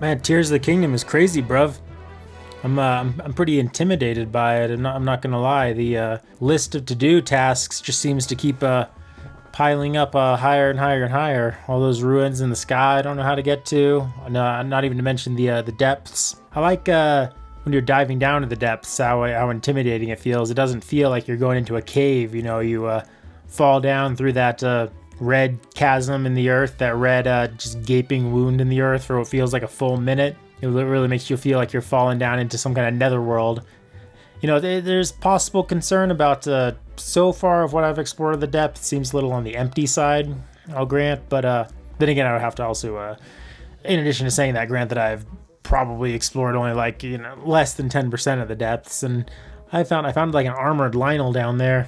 Man, Tears of the Kingdom is crazy, bruv. I'm pretty intimidated by it. I'm not gonna lie. The list of to-do tasks just seems to keep piling up higher and higher and higher. All those ruins in the sky, I don't know how to get to. No, not even to mention the depths. I like when you're diving down to the depths, how intimidating it feels. It doesn't feel like you're going into a cave. You know, you fall down through that red chasm in the earth, that red just gaping wound in the earth for what feels like a full minute. It really makes you feel like you're falling down into some kind of netherworld. You know, there's possible concern about so far of what I've explored of the depth seems a little on the empty side, I'll grant. But then again, I would have to also, in addition to saying that, grant that I've probably explored only like, less than 10% of the depths. And I found like an armored Lionel down there.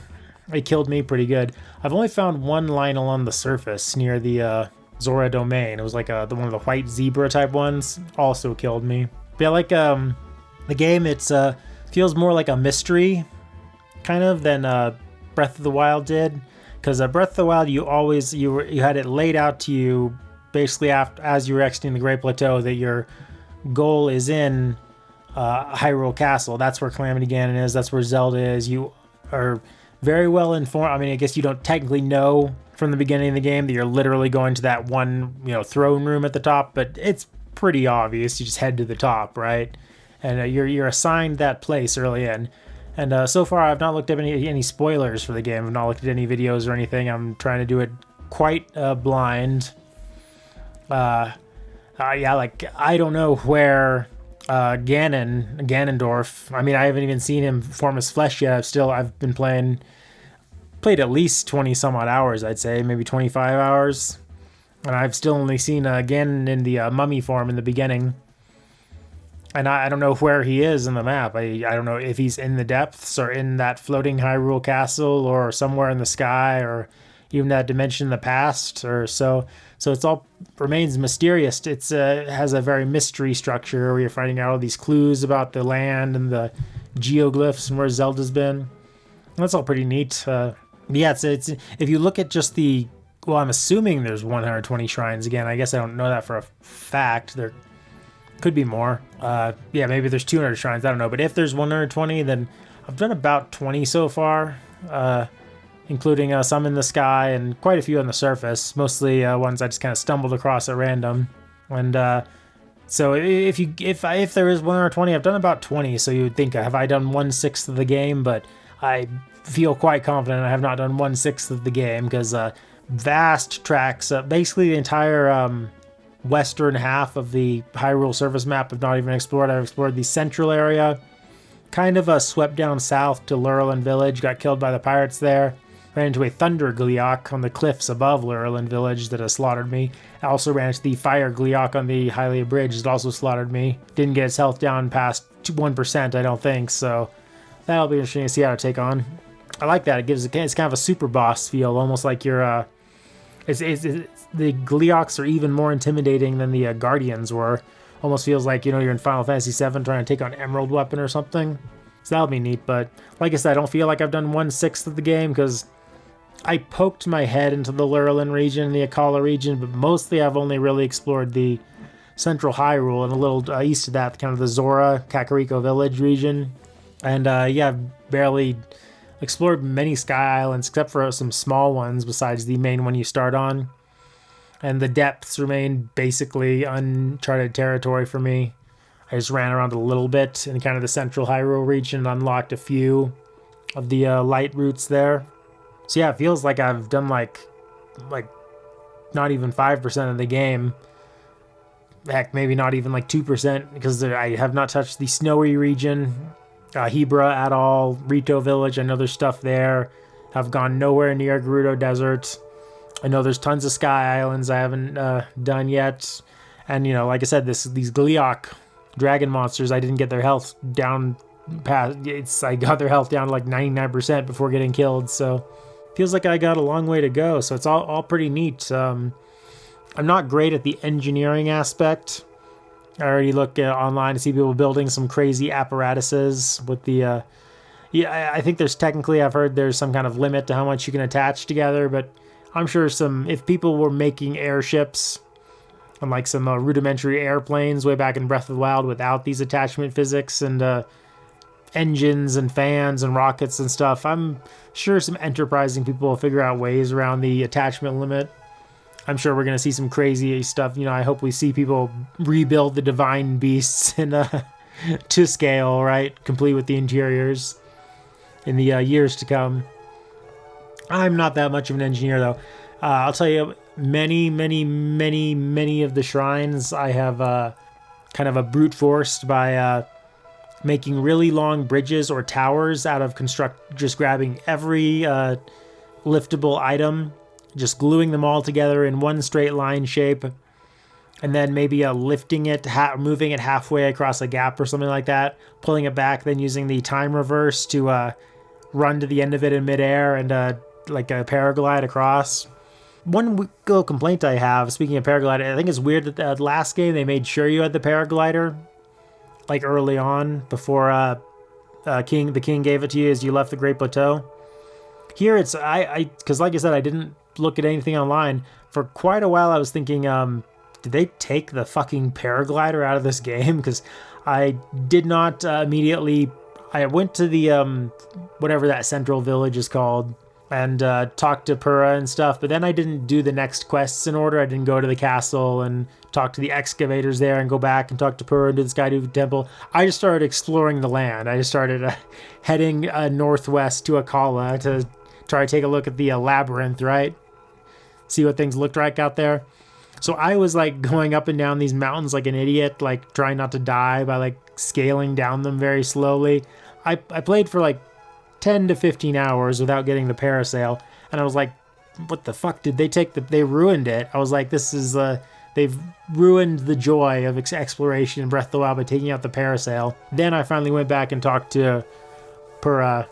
It killed me pretty good. I've only found one Lionel on the surface near the Zora domain. It was like one of the white zebra type ones. Also killed me. But yeah, like the game, it's feels more like a mystery kind of than Breath of the Wild did. Because Breath of the Wild, you had it laid out to you basically as you were exiting the Great Plateau that your goal is in Hyrule Castle. That's where Calamity Ganon is. That's where Zelda is. You are very well informed. I mean, I guess you don't technically know from the beginning of the game that you're literally going to that one, throne room at the top, but it's pretty obvious. You just head to the top, right? And you're assigned that place early in. And so far, I've not looked up any spoilers for the game. I've not looked at any videos or anything. I'm trying to do it quite blind. Yeah, like I don't know where Ganondorf. I mean, I haven't even seen him form his flesh yet. I've been played at least 20 some odd hours, I'd say, maybe 25 hours. And I've still only seen Ganon in the mummy form in the beginning. And I don't know where he is in the map. I don't know if he's in the depths or in that floating Hyrule Castle or somewhere in the sky or even that dimension in the past or so. So it's all remains mysterious. It has a very mystery structure where you're finding out all these clues about the land and the geoglyphs and where Zelda's been. That's all pretty neat. Yeah, it's if you look at just I'm assuming there's 120 shrines again. I guess I don't know that for a fact. There could be more. Yeah, maybe there's 200 shrines. I don't know. But if there's 120, then I've done about 20 so far, including some in the sky and quite a few on the surface. Mostly ones I just kind of stumbled across at random. And so if there is 120, I've done about 20. So you would think, have I done 1/6 of the game? But I feel quite confident I have not done 1/6 of the game because vast tracks, basically the entire western half of the Hyrule surface map I've not even explored. I've explored the central area, kind of swept down south to Lurelin Village, got killed by the pirates there, ran into a thunder Gleeok on the cliffs above Lurelin Village that slaughtered me. I also ran into the fire Gleeok on the Hylia Bridge that also slaughtered me. Didn't get its health down past 1%, I don't think, so that'll be interesting to see how to take on. I like that. It's kind of a super boss feel, almost like you're the Gleeoks are even more intimidating than the Guardians were. Almost feels like, you're in Final Fantasy VII trying to take on Emerald Weapon or something. So that'll be neat, but like I said, I don't feel like I've done 1/6 of the game because I poked my head into the Lurelin region, the Akala region, but mostly I've only really explored the central Hyrule and a little east of that, kind of the Zora, Kakariko Village region. And yeah, I've barely explored many Sky Islands except for some small ones besides the main one you start on. And the depths remain basically uncharted territory for me. I just ran around a little bit in kind of the central Hyrule region and unlocked a few of the light routes there. So yeah, it feels like I've done like not even 5% of the game. Heck, maybe not even like 2% because I have not touched the snowy region, Hebra at all, Rito Village. I know there's stuff there. I've gone nowhere near Gerudo Desert. I know there's tons of Sky Islands I haven't done yet. And, like I said, these Gleeok dragon monsters, I didn't get their health down I got their health down to like 99% before getting killed. So feels like I got a long way to go. So it's all pretty neat. I'm not great at the engineering aspect. I already look online to see people building some crazy apparatuses with the... I think I've heard there's some kind of limit to how much you can attach together, but I'm sure if people were making airships unlike some rudimentary airplanes way back in Breath of the Wild without these attachment physics and engines and fans and rockets and stuff. I'm sure some enterprising people will figure out ways around the attachment limit. I'm sure we're going to see some crazy stuff. I hope we see people rebuild the divine beasts in to scale, right? Complete with the interiors in the years to come. I'm not that much of an engineer, though. I'll tell you, many of the shrines I have kind of a brute forced by making really long bridges or towers out of just grabbing every liftable item, just gluing them all together in one straight line shape, and then maybe lifting it, moving it halfway across a gap or something like that, pulling it back, then using the time reverse to run to the end of it in midair and like a paraglide across. One little complaint I have, speaking of paragliding, I think it's weird that the last game they made sure you had the paraglider, like early on, before the king gave it to you as you left the Great Plateau. Here it's, because like I said, I didn't look at anything online. For quite a while I was thinking, did they take the fucking paraglider out of this game? Because I did not immediately, I went to the, whatever that central village is called, and talk to Pura and stuff, but then I didn't do the next quests in order. I didn't go to the castle and talk to the excavators there and go back and talk to Pura and do the Skydew Temple. I just started exploring the land. I just started heading northwest to Akala to try to take a look at the labyrinth, right? See what things looked like out there. So I was like going up and down these mountains like an idiot, like trying not to die by like scaling down them very slowly. I played for like 10 to 15 hours without getting the parasail, and I was like, what the fuck did they take? They ruined it. I was like, this is they've ruined the joy of exploration in Breath of the Wild by taking out the parasail. Then I finally went back and talked to Pura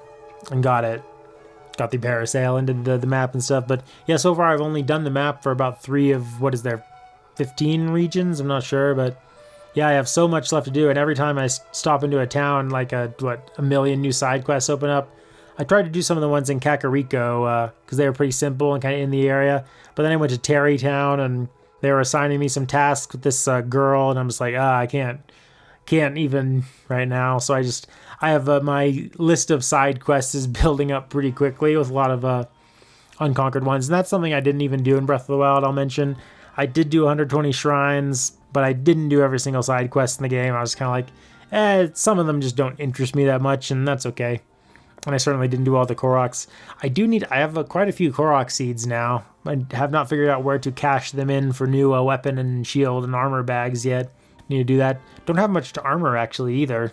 and got the parasail and did the map and stuff. But yeah, so far I've only done the map for about 3 of, what is there, 15 regions? I'm not sure, but yeah, I have so much left to do, and every time I stop into a town, like a million new side quests open up. I tried to do some of the ones in Kakariko because they were pretty simple and kind of in the area. But then I went to Terrytown, and they were assigning me some tasks with this girl, and I'm just like, I can't even right now. So I have my list of side quests is building up pretty quickly with a lot of unconquered ones, and that's something I didn't even do in Breath of the Wild. I'll mention I did do 120 shrines, but I didn't do every single side quest in the game. I was kind of like, some of them just don't interest me that much, and that's okay. And I certainly didn't do all the Koroks. I have quite a few Korok seeds now. I have not figured out where to cache them in for new weapon and shield and armor bags yet. Need to do that. Don't have much to armor actually either.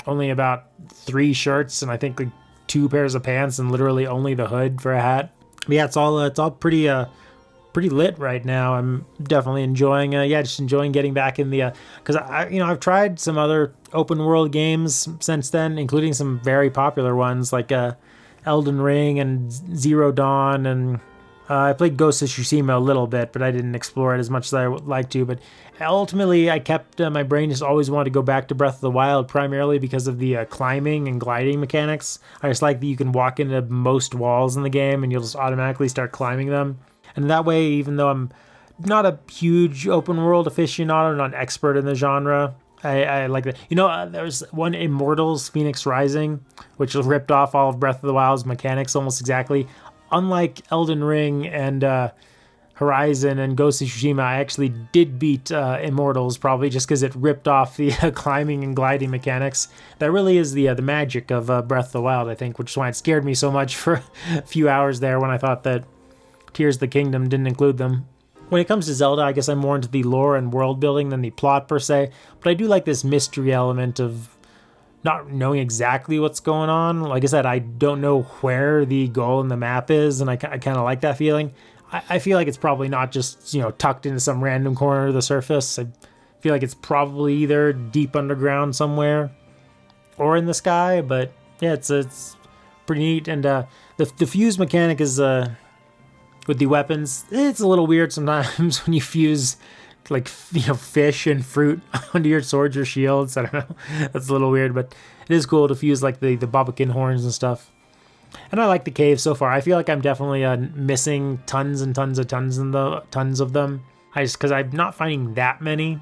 Only about 3 shirts and I think like 2 pairs of pants and literally only the hood for a hat. But yeah, it's all pretty lit right now. I'm definitely enjoying just enjoying getting back in the because I've tried some other open world games since then, including some very popular ones like Elden Ring and Zero Dawn, and I played Ghost of Tsushima a little bit, but I didn't explore it as much as I would like to. But ultimately I kept my brain just always wanted to go back to Breath of the Wild, primarily because of the climbing and gliding mechanics. I just like that you can walk into most walls in the game and you'll just automatically start climbing them. And that way, even though I'm not a huge open world aficionado, not an expert in the genre, I like that. There's one Immortals Phoenix Rising, which ripped off all of Breath of the Wild's mechanics almost exactly. Unlike Elden Ring and Horizon and Ghost of Tsushima, I actually did beat Immortals, probably just because it ripped off the climbing and gliding mechanics. That really is the magic of Breath of the Wild, I think, which is why it scared me so much for a few hours there when I thought that Tears of the Kingdom didn't include them. When it comes to Zelda, I guess I'm more into the lore and world building than the plot per se, but I do like this mystery element of not knowing exactly what's going on. Like I said, I don't know where the goal in the map is, and I kind of like that feeling. I feel like it's probably not just, tucked into some random corner of the surface. I feel like it's probably either deep underground somewhere or in the sky, but yeah, it's pretty neat. And the fuse mechanic is... with the weapons, it's a little weird sometimes when you fuse like fish and fruit onto your swords or shields. I don't know, that's a little weird, but it is cool to fuse like the Bobakin horns and stuff. And I like the caves so far. I feel like I'm definitely missing tons and tons of them. Because I'm not finding that many.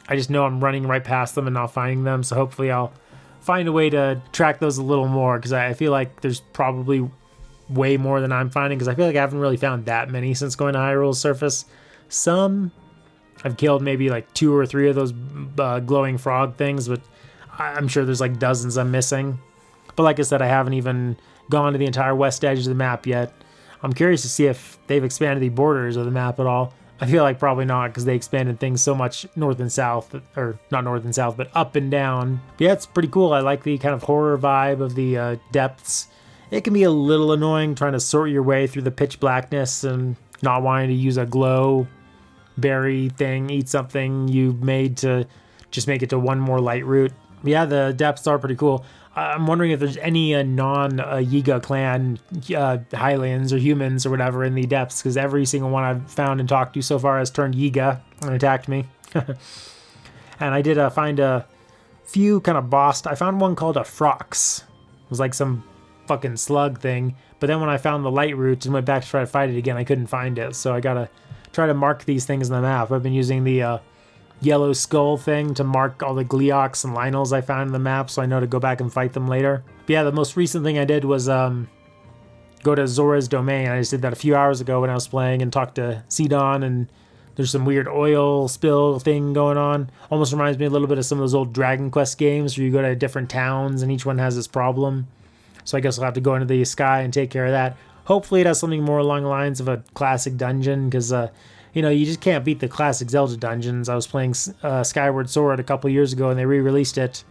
I just know I'm running right past them and not finding them. So hopefully I'll find a way to track those a little more, because I feel like there's probably way more than I'm finding, because I feel like I haven't really found that many since going to Hyrule's surface. Some I've killed, maybe like 2 or 3 of those glowing frog things, but I'm sure there's like dozens I'm missing. But like I said, I haven't even gone to the entire west edge of the map yet. I'm curious to see if they've expanded the borders of the map at all. I feel like probably not, because they expanded things so much north and south, or not north and south, but up and down. But yeah, it's pretty cool. I like the kind of horror vibe of the depths. It can be a little annoying trying to sort your way through the pitch blackness and not wanting to use a glow berry thing, eat something you made to just make it to one more light route. But yeah, the depths are pretty cool. I'm wondering if there's any non-Yiga clan Highlands or humans or whatever in the depths, because every single one I've found and talked to so far has turned Yiga and attacked me. And I did find a few kind of bossed. I found one called a Frox. It was like some fucking slug thing. But then when I found the light route and went back to try to fight it again, I couldn't find it. So I gotta try to mark these things on the map. I've been using the yellow skull thing to mark all the Gleoks and Lynels I found in the map, so I know to go back and fight them later. But yeah, the most recent thing I did was go to Zora's Domain. I just did that a few hours ago when I was playing and talked to Sidon, and there's some weird oil spill thing going on. Almost reminds me a little bit of some of those old Dragon Quest games where you go to different towns and each one has this problem. So I guess I'll have to go into the sky and take care of that. Hopefully it has something more along the lines of a classic dungeon, because you just can't beat the classic Zelda dungeons. I was playing Skyward Sword a couple years ago and they re-released it.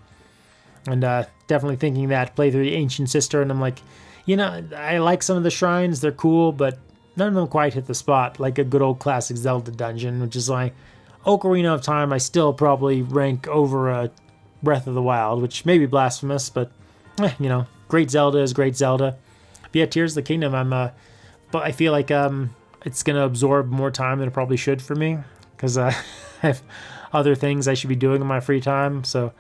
And definitely thinking that, play through the Ancient Sister, and I'm like, I like some of the shrines, they're cool, but none of them quite hit the spot like a good old classic Zelda dungeon, which is why Ocarina of Time I still probably rank over Breath of the Wild, which may be blasphemous, but, great Zelda is great Zelda. But yeah, Tears of the Kingdom, but I feel like it's going to absorb more time than it probably should for me, because I have other things I should be doing in my free time. So,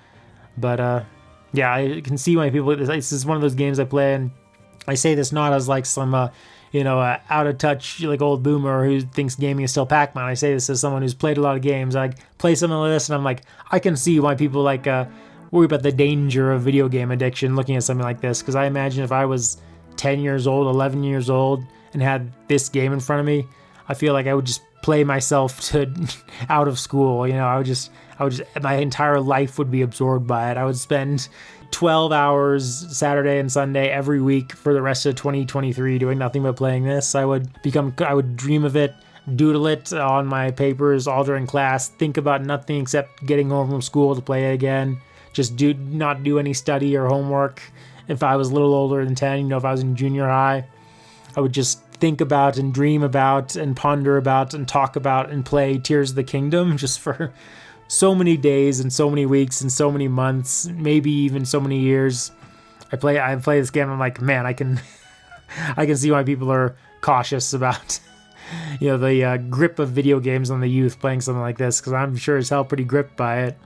but yeah, I can see why people, this is one of those games I play, and I say this not as like some, out of touch, like old boomer who thinks gaming is still Pac-Man. I say this as someone who's played a lot of games. I play some of this and I'm like, I can see why people worry about the danger of video game addiction looking at something like this. Because I imagine if I was 10 years old, 11 years old, and had this game in front of me, I feel like I would just play myself to out of school. I would just, my entire life would be absorbed by it. I would spend 12 hours Saturday and Sunday every week for the rest of 2023 doing nothing but playing this. I would dream of it, doodle it on my papers all during class, think about nothing except getting home from school to play it again, just not do any study or homework. If I was a little older than 10, if I was in junior high, I would just think about and dream about and ponder about and talk about and play Tears of the Kingdom just for so many days and so many weeks and so many months, maybe even so many years. I play this game, I'm like, man, I can see why people are cautious about the grip of video games on the youth playing something like this, because I'm sure as hell pretty gripped by it.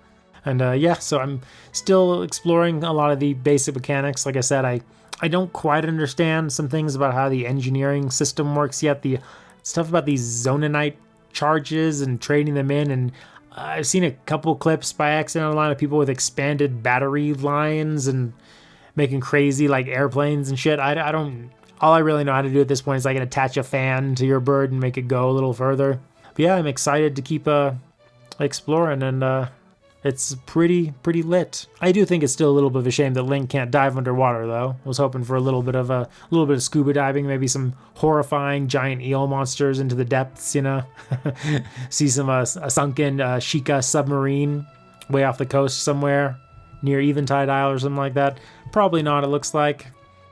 And so I'm still exploring a lot of the basic mechanics. Like I said, I don't quite understand some things about how the engineering system works yet. The stuff about these Zonanite charges and trading them in, and I've seen a couple clips by accident online of people with expanded battery lines and making crazy like airplanes and shit. I don't. All I really know how to do at this point is I can attach a fan to your bird and make it go a little further. But yeah, I'm excited to keep exploring, and it's pretty lit. I do think it's still a little bit of a shame that Link can't dive underwater, though. I was hoping for a little bit of scuba diving, maybe some horrifying giant eel monsters into the depths. See some a sunken Sheikah submarine way off the coast somewhere near Eventide Isle or something like that. Probably not, it looks like.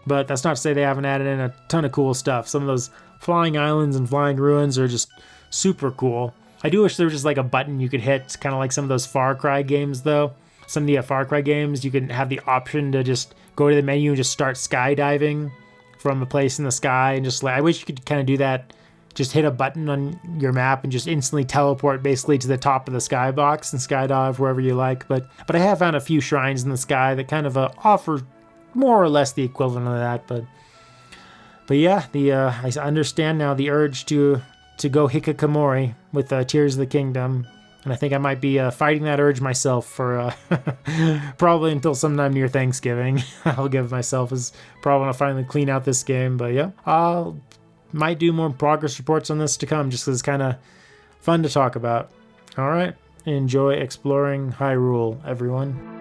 But that's not to say they haven't added in a ton of cool stuff. Some of those flying islands and flying ruins are just super cool. I do wish there was just like a button you could hit, kind of like some of those Far Cry games, though. Some of the Far Cry games, you can have the option to just go to the menu and just start skydiving from a place in the sky, and just I wish you could kind of do that. Just hit a button on your map and just instantly teleport basically to the top of the skybox and skydive wherever you like. But I have found a few shrines in the sky that kind of offer more or less the equivalent of that. But yeah, I understand now the urge to to go Hikikomori with Tears of the Kingdom. And I think I might be fighting that urge myself for probably until sometime near Thanksgiving. I'll give myself as probably want to finally clean out this game. But yeah, I'll might do more progress reports on this to come just because it's kind of fun to talk about. All right, enjoy exploring Hyrule, everyone.